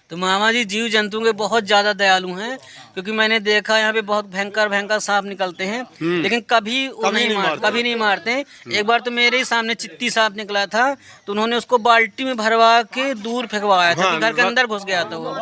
तो मामा जी जीव जंतु के बहुत ज्यादा दयालु हैं, क्योंकि मैंने देखा यहाँ पे बहुत भयंकर भयंकर सांप निकलते हैं, लेकिन कभी नहीं मारते हैं। एक बार तो मेरे ही सामने चित्ती सांप निकला था, तो उन्होंने उसको बाल्टी में भरवा के दूर फेंकवाया था, घर के अंदर घुस गया था वो,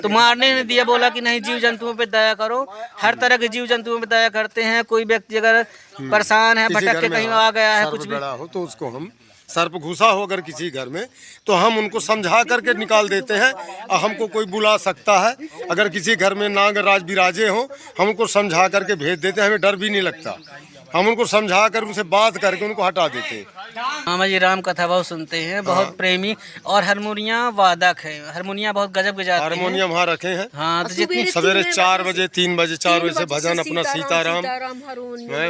तो मारने नहीं दिया। बोला कि नहीं, जीव जंतुओं पे दया करो। हर तरह के जीव जंतुओं पे दया करते हैं। कोई व्यक्ति अगर परेशान है, भटक के कहीं आ गया है, कुछ भी हो तो उसको हम सर्प घुसा हो अगर किसी घर में, तो हम उनको समझा करके निकाल देते हैं। और हमको कोई बुला सकता है, अगर किसी घर में नागराज विराजे हो, हम उनको समझा करके भेज देते हैं। हमें डर भी नहीं लगता, हम उनको समझा कर उनसे बात करके उनको हटा देते हैं। मामा जी राम कथा बहुत सुनते हैं, बहुत प्रेमी, और हारमोनिया वादक है। हारमोनिया बहुत गजब बजाते हैं। हारमोनियम वहाँ रखे हैं। हाँ, तो जितनी सवेरे 4 बजे 3 बजे 4 बजे से भजन अपना सीताराम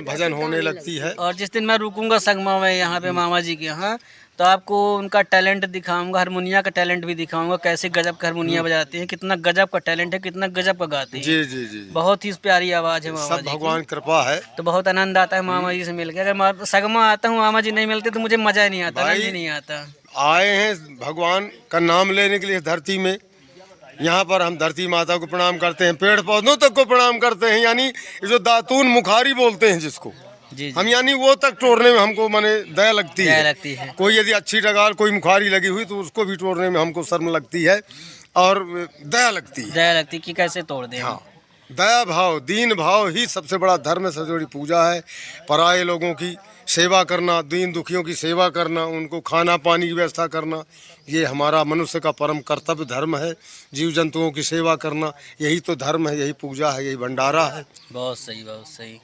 भजन होने लगती है। और जिस दिन मैं रुकूंगा संगमा में यहाँ पे मामा जी के यहाँ, तो आपको उनका टैलेंट दिखाऊंगा, हारमोनिया का टैलेंट भी दिखाऊंगा, कैसे गजब का हारमोनिया बजाते हैं, कितना गजब का टैलेंट है, कितना गजब का गाते हैं। जी जी जी, बहुत ही प्यारी आवाज है मामा सब जी भगवान कृपा है। तो बहुत आनंद आता है मामा जी से मिलकर। अगर संगमा आता हूँ, मामा जी नहीं मिलते तो मुझे मजा ही नहीं आता, आनंद ही नहीं आता। आए हैं भगवान का नाम लेने के लिए धरती में, यहाँ पर हम धरती माता को प्रणाम करते हैं, पेड़ पौधों तक को प्रणाम करते हैं, यानी जो दातून मुखारी बोलते हैं जिसको, जी हम यानी वो तक तोड़ने में हमको माने दया लगती है। कोई यदि अच्छी डगार कोई मुखारी लगी हुई तो उसको भी तोड़ने में हमको शर्म लगती है और दया लगती है कि कैसे तोड़ दें। हाँ, दया भाव, दीन भाव ही सबसे बड़ा धर्म है, सबसे बड़ी पूजा है। पराये लोगों की सेवा करना, दीन दुखियों की सेवा करना, उनको खाना पानी की व्यवस्था करना, ये हमारा मनुष्य का परम कर्तव्य धर्म है। जीव जंतुओं की सेवा करना, यही तो धर्म है, यही पूजा है, यही भंडारा है। बहुत सही, बहुत सही।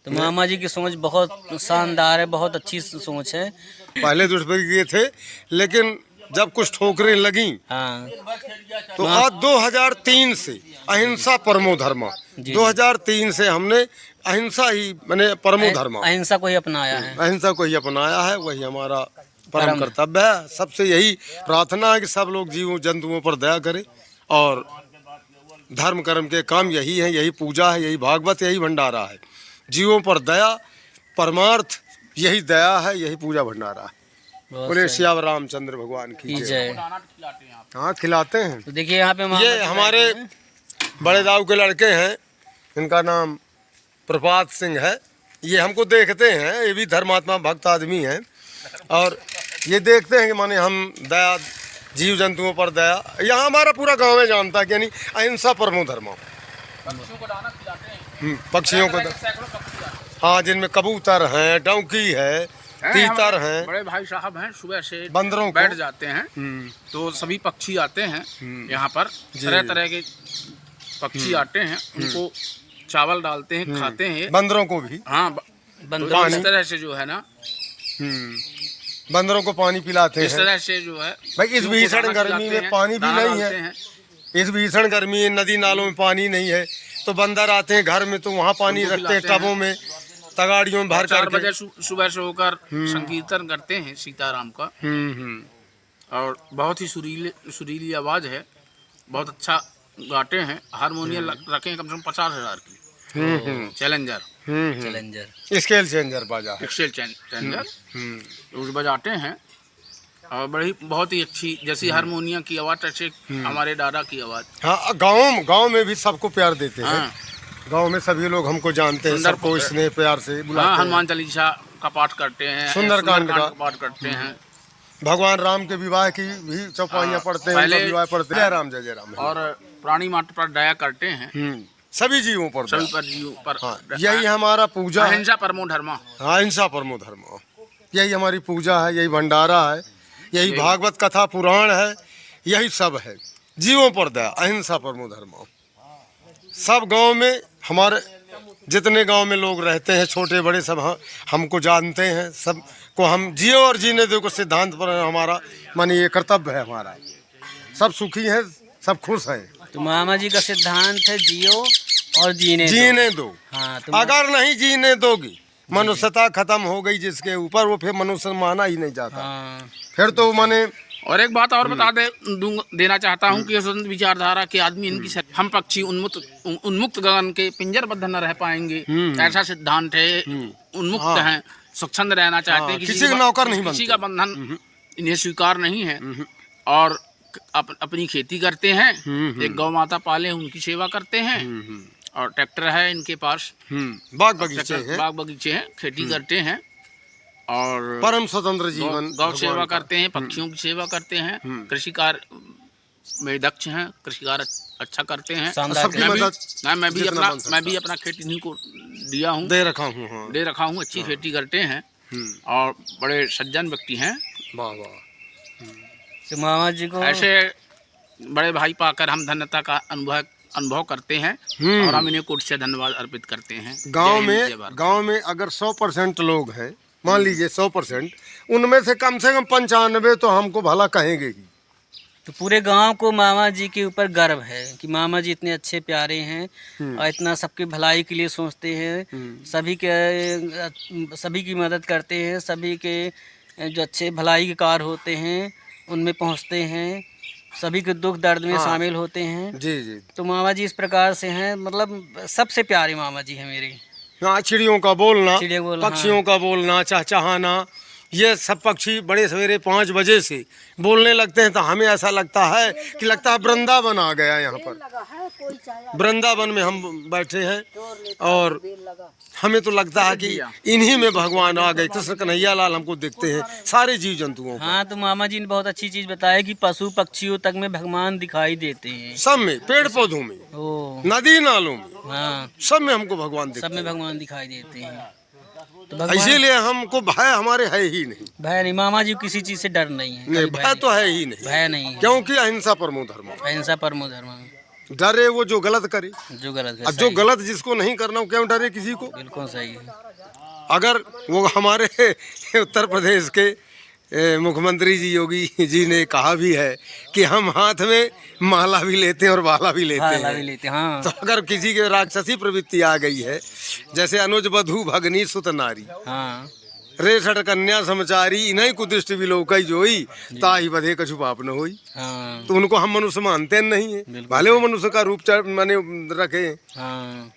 तो मामा जी की सोच बहुत शानदार है, बहुत अच्छी सोच है। पहले दुष्प्रभावी थे, लेकिन जब कुछ ठोकरें लगी, हाँ, तो आज 2003 से अहिंसा परमो धर्म, 2003 से हमने अहिंसा ही मैंने परमो धर्म, अहिंसा को ही अपनाया है। अहिंसा को ही अपनाया है, वही हमारा परम कर्तव्य है। सबसे यही प्रार्थना है कि सब लोग जीव जंतुओं पर दया करें, और धर्म कर्म के काम यही है, यही पूजा है, यही भागवत, यही भंडारा है। जीवों पर दया, परमार्थ यही दया है, यही पूजा भंडारा है। बोले श्याम रामचंद्र भगवान की जय। हाँ, खिलाते हैं। तो देखिए यहाँ पे ये हमारे बड़े दाऊ के लड़के हैं, इनका नाम प्रभात सिंह है। ये हमको देखते हैं, ये भी धर्मात्मा भक्त आदमी हैं, और ये देखते हैं कि माने हम दया, जीव जंतुओं पर दया, यहाँ हमारा पूरा गाँव में जानता है कि यानी अहिंसा परमो धर्म। पक्षियों को, हाँ, जिनमें कबूतर हैं, डौकी है, तीतर हैं। बड़े भाई साहब हैं, सुबह से बंदरों बैठ जाते हैं, तो सभी पक्षी आते हैं यहाँ पर, तरह तरह के पक्षी आते हैं, उनको चावल डालते हैं, खाते हैं, बंदरों को भी। हाँ, बंदरों इस तरह से जो है ना, बंदरों को पानी पिलाते हैं। इस तरह से जो है भाई, इस भीषण गर्मी में पानी भी नहीं है, इस भीषण गर्मी में नदी नालों में पानी नहीं है, तो बंदर आते हैं घर में, तो वहाँ पानी रखते हैं टबों में, तगाड़ियों में भर कर। 4 बजे सुबह से होकर संकीर्तन करते हैं सीताराम का, और बहुत ही सुरीली आवाज है, बहुत अच्छा गाते हैं। हारमोनियम रखे हैं कम से कम 50,000 की, चैलेंजर स्केल चेंजर बाजा, एक्सेल चैलेंजर, उस बजाते हैं, और बड़ी बहुत ही अच्छी, जैसी हारमोनियम की आवाज ऐसे हमारे दादा की आवाज। हाँ, गाँव में भी सबको प्यार देते हैं। गांव में सभी लोग हमको जानते हैं, सबको स्नेह प्यार से बुलाते हैं। हनुमान चालीसा का पाठ करते हैं, सुंदरकांड का पाठ करते हैं, भगवान राम के विवाह की भी चौपाइयाँ पढ़ते हैं, विवाह पढ़ते हैं, जय राम जय राम, और प्राणी मात्र पर दया करते हैं, सभी जीवों पर, जीवों पर। हाँ, यही हमारा पूजा है, अहिंसा परमो धर्म। हाँ, अहिंसा परमो धर्म, यही हमारी पूजा है, यही भंडारा है, यही भागवत कथा पुराण है, यही सब है। जीवों पर दया, अहिंसा परमो धर्म। सब गांव में, हमारे जितने गांव में लोग रहते हैं, छोटे बड़े सब हमको जानते हैं, सब को हम जियो और जीने दो को सिद्धांत पर हमारा माने ये कर्तव्य है हमारा। सब सुखी हैं, सब खुश हैं। तो मामा जी का सिद्धांत है जियो और जीने दो। हाँ, अगर नहीं जीने दोगी, मनुष्यता खत्म हो गई जिसके ऊपर, वो फिर मनुष्य माना ही नहीं जाता। हाँ। फिर तो माने। और एक बात और देना चाहता हूँ कि स्वतंत्र विचारधारा के आदमी इनकी हम पक्षी उन्मुक्त गगन के पिंजरबद्ध न रह पाएंगे, ऐसा सिद्धांत है। उन्मुक्त हैं, स्वच्छंद रहना चाहते हैं, किसी का नौकर नहीं बनते, किसी का बंधन इन्हें स्वीकार नहीं है, और अपनी खेती करते हैं, एक गौ माता पाले उनकी सेवा करते हैं, और ट्रैक्टर है इनके पास, बाग बगीचे हैं, बाग बगीचे हैं, खेती करते हैं, और परम स्वतंत्र जीवन, गौ सेवा करते हैं, पक्षियों की सेवा करते हैं, कृषि कार्य में दक्ष हैं, कृषि कार्य अच्छा करते हैं। सबकी मदद मैं भी अपना खेती इन्हीं को दिया हूँ, दे रखा हूँ, हाँ। दे रखा हूँ। अच्छी खेती करते हैं और बड़े सज्जन व्यक्ति हैं। वाह वाह। तो मामा जी को ऐसे बड़े भाई पाकर हम धन्यता का अनुभव करते हैं और हम इन्हें कोटि से धन्यवाद अर्पित करते हैं। गांव में अगर 100% लोग हैं, मान लीजिए 100%, उनमें से कम 95 तो हमको भला कहेंगे ही। तो पूरे गांव को मामा जी के ऊपर गर्व है कि मामा जी इतने अच्छे प्यारे हैं और इतना सबकी भलाई के लिए सोचते हैं, सभी की मदद करते हैं, सभी के जो अच्छे भलाई के कार्य होते हैं उनमें पहुंचते हैं, सभी के दुख दर्द में शामिल होते हैं। जी जी। तो मामा जी इस प्रकार से हैं, मतलब सबसे प्यारे मामा जी हैं मेरे। हाँ, चिड़ियों का बोलना, बोलना, पक्षियों का बोलना, चहचहाना, ये सब पक्षी बड़े सवेरे 5 बजे से बोलने लगते हैं तो हमें ऐसा लगता है कि लगता है वृंदावन आ गया। यहाँ पर वृंदावन में हम बैठे हैं और हमें तो लगता है कि इन्हीं में भगवान आ गए। कृष्ण कन्हैया लाल हमको दिखते हैं सारे जीव जंतुओं को। हाँ, तो मामा जी ने बहुत अच्छी चीज बताया कि पशु पक्षियों तक में भगवान दिखाई देते हैं, सब में, पेड़ पौधों में, नदी नालों में, हाँ, सब में हमको भगवान दिखते हैं। सब में भगवान दिखाई देते हैं। तो इसीलिए हमको भय हमारे है ही नहीं। भय नहीं, मामा जी किसी चीज से डर नहीं है। नहीं, भय तो है ही नहीं, भय नहीं है। क्योंकि अहिंसा परमो धर्म, अहिंसा परमो धर्म। डरे वो जो गलत करे, जो गलत अब जो गलत जिसको नहीं करना, क्यों डरे किसी को। बिल्कुल सही है। अगर वो हमारे उत्तर प्रदेश के मुख्यमंत्री जी योगी जी ने कहा भी है कि हम हाथ में माला भी लेते हैं और बाला भी लेते हैं। हाँ। तो अगर किसी के राक्षसी प्रवृत्ति आ गई है, जैसे अनुज बधू भगनी सुत नारी, हाँ, रे सट कन्या समचारी, इन्हीं को दृष्टि विलोकई जोई, ताही बधे कछु पाप न होई। हाँ। तो उनको हम मनुष्य मानते नहीं है, भले वो मनुष्य का रूप माने रखे, हाँ,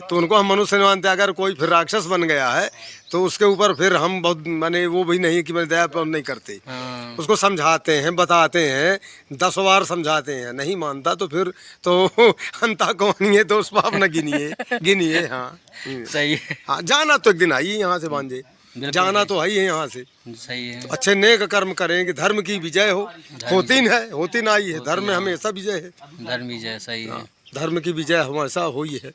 तो उनको हम मनुष्य नहीं मानते। अगर कोई फिर राक्षस बन गया है तो उसके ऊपर फिर हम बहुत माने वो भी नहीं कि मैं दया पर नहीं करते। हाँ। उसको समझाते हैं, बताते हैं, 10 बार समझाते हैं, नहीं मानता तो फिर तो अंता कौनिए दोष पाप न गिनिए। हाँ सही है। हाँ, जाना तो एक दिन आई यहाँ से भांजे, जाना तो है यहाँ से। सही है। अच्छे नेक कर्म करेंगे, धर्म की विजय होती ना ही है, धर्म में हमेशा विजय है। धर्म विजय, सही है। धर्म की विजय हमेशा हुई है।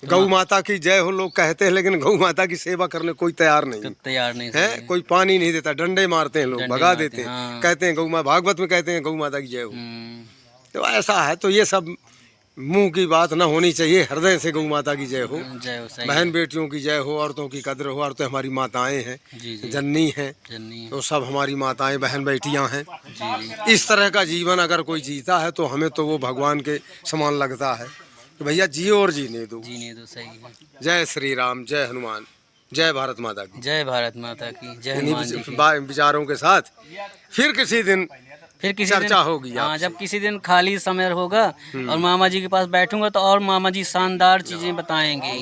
गौ माता की जय हो लोग कहते हैं, लेकिन गौ माता की सेवा करने कोई तैयार नहीं है। कोई पानी नहीं देता, डंडे मारते हैं लोग, भगा देते हैं। हाँ। कहते हैं गौ माता, भागवत में कहते हैं गौ माता की जय हो। तो ऐसा है, तो ये सब मुंह की बात ना होनी चाहिए, हृदय से गौ माता की जय हो, बहन बेटियों की जय हो, औरतों की कद्र हो। औरतें हमारी माताएं हैं, जननी हैं, तो सब हमारी माताएं बहन बेटियां हैं। इस तरह का जीवन अगर कोई जीता है तो हमें तो वो भगवान के समान लगता है कि भैया जियो और जीने दो। सही है। जय श्री राम, जय हनुमान, जय भारत माता की, जय भारत माता की, जय हनुमान जी की। विचारों के साथ फिर किसी दिन चर्चा होगी। हाँ, जब किसी दिन खाली समय होगा और मामा जी के पास बैठूंगा तो और मामा जी शानदार चीजें बताएंगे,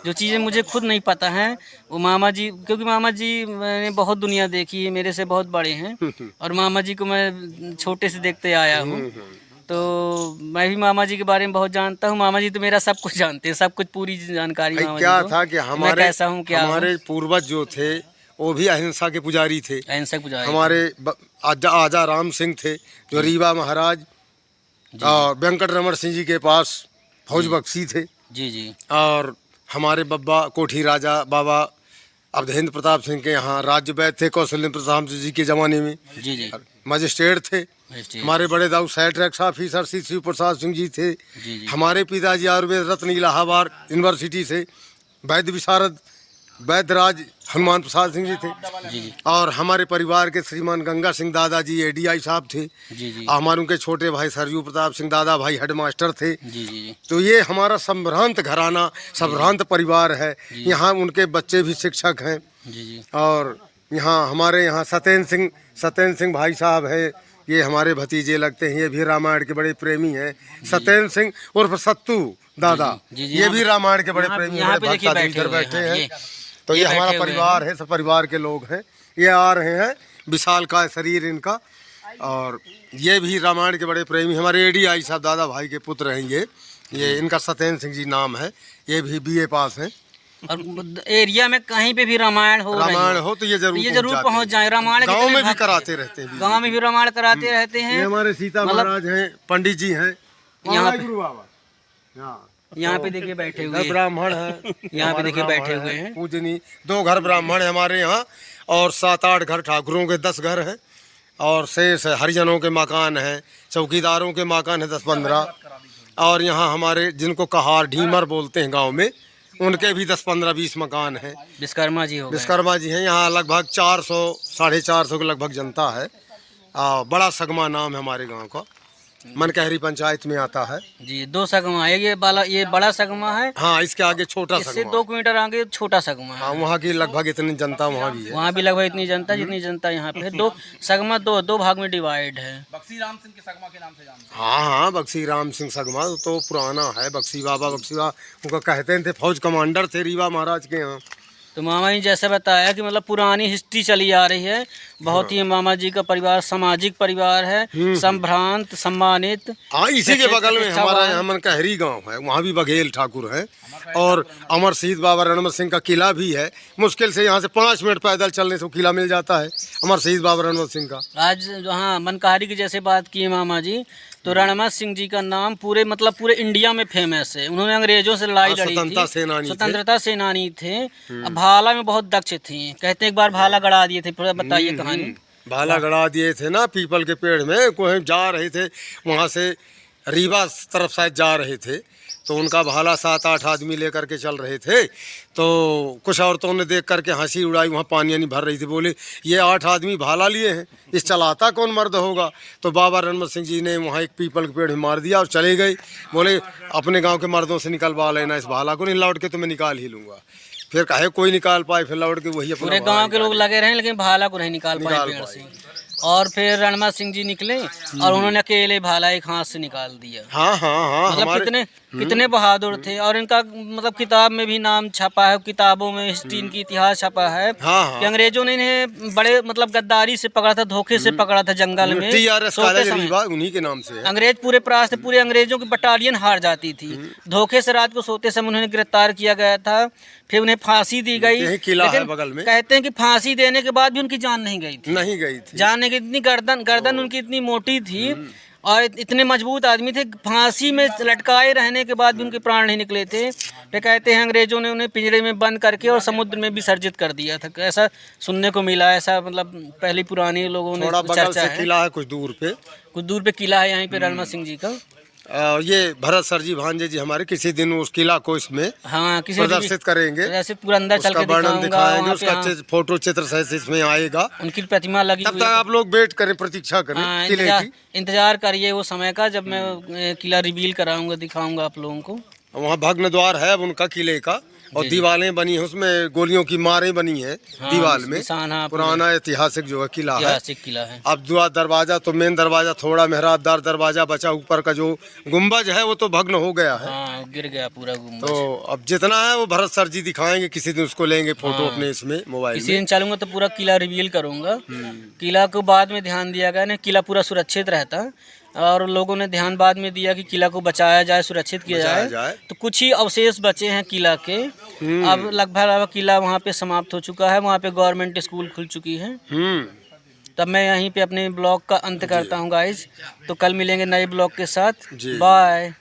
जो चीजें मुझे खुद नहीं पता है वो मामा जी, क्योंकि मामा जी मैंने बहुत दुनिया देखी है, मेरे से बहुत बड़े हैं और मामा जी को मैं छोटे से देखते आया हूँ, तो मैं भी मामा जी के बारे में बहुत जानता हूँ। मामा जी तो मेरा सब कुछ जानते हैं, सब कुछ पूरी जानकारी। क्या था कि हमारे कैसा हूँ, क्या हमारे पूर्वज जो थे वो भी अहिंसा के पुजारी थे। अहिंसा पुजारी हमारे आजा राम सिंह थे जो रीवा महाराज और वेंकट रमण सिंह जी के पास फौज बख्शी थे। जी। और हमारे बब्बा कोठी राजा बाबा अवधेंद्र प्रताप सिंह के यहाँ राज्य वैद्य थे, कौशल्य प्रताप जी के जमाने में। जी। मजिस्ट्रेट थे। हमारे बड़े दाऊ साइड टैक्स ऑफिसर श्री शिव प्रसाद सिंह जी थे। हमारे पिताजी आयुर्वेद रत्न इलाहाबाद यूनिवर्सिटी से वैद्य विशारद वैद्यराज हनुमान प्रसाद सिंह जी थे। और हमारे परिवार के श्रीमान गंगा सिंह दादाजी एडीआई साहब थे। हमारे उनके छोटे भाई सरयू प्रताप सिंह दादा भाई हेडमास्टर थे। तो ये हमारा संभ्रांत घराना, संभ्रांत परिवार है। यहाँ उनके बच्चे भी शिक्षक हैं। और यहाँ हमारे यहाँ सत्येंद्र सिंह भाई साहब है, ये हमारे भतीजे लगते हैं, ये भी रामायण के बड़े प्रेमी हैं। सत्येंद्र सिंह उर्फ सत्तू दादा, ये भी रामायण के बड़े प्रेमी हैं। इधर बैठे हैं। तो ये हमारा परिवार है, सब परिवार के लोग हैं। ये आ रहे हैं, विशाल का शरीर इनका, और ये भी रामायण के बड़े प्रेमी, हमारे एडीआई साहब दादा भाई के पुत्र हैं ये इनका सत्येंद्र सिंह जी नाम है, ये भी बीए पास हैं। और एरिया में कहीं पे भी रामायण हो तो ये जरूर पहुंच जाए। रामायण गाँव में भी कराते रहते हैं, गाँव में भी रामायण कराते रहते हैं। ये हमारे सीता महाराज हैं, पंडित जी हैं यहाँ गुरु बाबा, यहाँ पे देखिए बैठे हुए हैं, ब्राह्मण है यहाँ पे देखिए बैठे हुए हैं। पूजनी 2 घर ब्राह्मण है हमारे यहाँ, और 7-8 घर ठाकुरों के 10 घर हैं, और शेष हरिजनों के मकान हैं, चौकीदारों के मकान है 10-15, और यहाँ हमारे जिनको कहार ढीमर बोलते हैं गांव में, उनके भी 10-15-20 मकान हैं। विश्वकर्मा जी हैं यहाँ, लगभग 400-450 के लगभग जनता है। बड़ा सगमा नाम है हमारे गांव का, मनकहरी पंचायत में आता है जी। 2 सगमा है, ये बड़ा सगमा है। हाँ, इसके आगे छोटा सगमा, इससे 2 किलोमीटर आगे छोटा सगमा है। हाँ, वहाँ की लगभग इतनी जनता वहाँ भी है, वहाँ भी लगभग इतनी जनता जितनी जनता यहाँ पे है। 2 सगमा 2 भाग में डिवाइड है। बक्सी राम सिंह के सगमा के नाम से जानते हैं। हाँ, बक्सी राम सिंह सगमा तो पुराना है। बक्सी बाबा उनका कहते थे, फौज कमांडर थे रीवा महाराज के यहाँ। तो मामा जी जैसे बताया कि मतलब पुरानी हिस्ट्री चली आ रही है, बहुत ही मामा जी का परिवार सामाजिक परिवार है, संभ्रांत सम्मानित। हाँ, इसी के बगल में हमारा यहाँ मनकहरी गांव है, वहाँ भी बघेल ठाकुर है, और अमर शहीद बाबा रणमत सिंह का किला भी है। मुश्किल से यहाँ से 5 मिनट पैदल चलने से किला मिल जाता है अमर शहीद बाबा रणमत सिंह का। आज हाँ, मनकहरी की जैसे बात की है मामा जी, तो रणमत सिंह जी का नाम पूरे इंडिया में फेमस है। उन्होंने अंग्रेजों से लड़ाई लड़ी थी, स्वतंत्रता सेनानी थे। अब भाला में बहुत दक्ष थे, कहते हैं एक बार भाला गड़ा दिए थे। पूरा बताइए कहानी। भाला गड़ा दिए थे ना, पीपल के पेड़ में, कोई जा रहे थे वहाँ से रीवा तरफ शायद जा रहे थे, तो उनका भाला 7-8 आदमी लेकर के चल रहे थे। तो कुछ औरतों ने देख करके हंसी उड़ाई, वहाँ पानी नहीं भर रही थी, बोले ये 8 आदमी भाला लिए हैं, इस चलाता कौन मर्द होगा। तो बाबा रणमत सिंह जी ने वहाँ एक पीपल के पेड़ में मार दिया और चले गए। बोले अपने गांव के मर्दों से निकलवा लेना इस भाला को, नहीं लौट के तो मैं निकाल ही लूँगा। फिर कहे कोई निकाल पाए, फिर लौट के वही पूरे गांव के लोग लगे रहे, लेकिन भाला को नहीं निकाल पाए पेड़ से। और फिर रणमत सिंह जी निकले और उन्होंने अकेले भाला एक हाथ से निकाल दिया। हाँ, मतलब कितने बहादुर थे। और इनका मतलब किताब में भी नाम छपा है, किताबों में हिस्ट्री इनकी इतिहास छपा है कि अंग्रेजों ने इन्हें बड़े मतलब गद्दारी से पकड़ा था, धोखे से पकड़ा था जंगल में। उन्हीं के नाम से अंग्रेज पूरे प्रयास से पूरे अंग्रेजों की बटालियन हार जाती थी। धोखे से रात को सोते समय उन्हें गिरफ्तार किया गया था, फिर उन्हें फांसी दी गई। लेकिन बगल में कहते हैं कि फांसी देने के बाद भी उनकी जान नहीं गई थी। जाने की इतनी गर्दन उनकी इतनी मोटी थी और इतने मजबूत आदमी थे, फांसी में लटकाए रहने के बाद भी उनके प्राण नहीं निकले थे। तो कहते हैं अंग्रेजों ने उन्हें पिंजरे में बंद करके और समुद्र में विसर्जित कर दिया था। ऐसा सुनने को मिला, ऐसा मतलब पहले पुराने लोगों ने चर्चा है। किला है कुछ दूर पे किला है यहाँ पे रणमत सिंह जी का। ये भरत सर जी भांजे जी हमारे किसी दिन उस किला को इसमें प्रदर्शित करेंगे, जैसे पूरा अंदर चल के दिखाएंगे, उसका फोटो चित्र सहित इसमें आएगा। उनकी प्रतिमा लगी तब तक आप लोग वेट करें, प्रतीक्षा करें, किले की इंतजार करिए वो समय का जब मैं किला रिवील कराऊंगा, दिखाऊंगा आप लोगों को। वहाँ भग्न द्वार है अब उनका किले का, और दीवारें बनी है, उसमें गोलियों की मारें बनी है दीवार में। पुराना ऐतिहासिक जो है किला है। अब दरवाजा तो मेन दरवाजा, थोड़ा मेहराबदार दरवाजा बचा, ऊपर का जो गुम्बज है वो तो भग्न हो गया है, गिर गया पूरा गुम्बज। तो अब जितना है वो भरत सर जी दिखाएंगे, किसी दिन उसको लेंगे फोटो अपने इसमें मोबाइल। किसी दिन चलूंगा तो पूरा किला रिवील करूंगा। किला को बाद में ध्यान दिया गया ना, किला पूरा सुरक्षित रहता, और लोगों ने ध्यान बाद में दिया कि किला को बचाया जाए, सुरक्षित किया जाए। तो कुछ ही अवशेष बचे हैं किला के। अब लगभग किला वहाँ पे समाप्त हो चुका है, वहाँ पे गवर्नमेंट स्कूल खुल चुकी है। तब मैं यहीं पे अपने ब्लॉग का अंत करता हूँ गाइज। तो कल मिलेंगे नए ब्लॉग के साथ। बाय।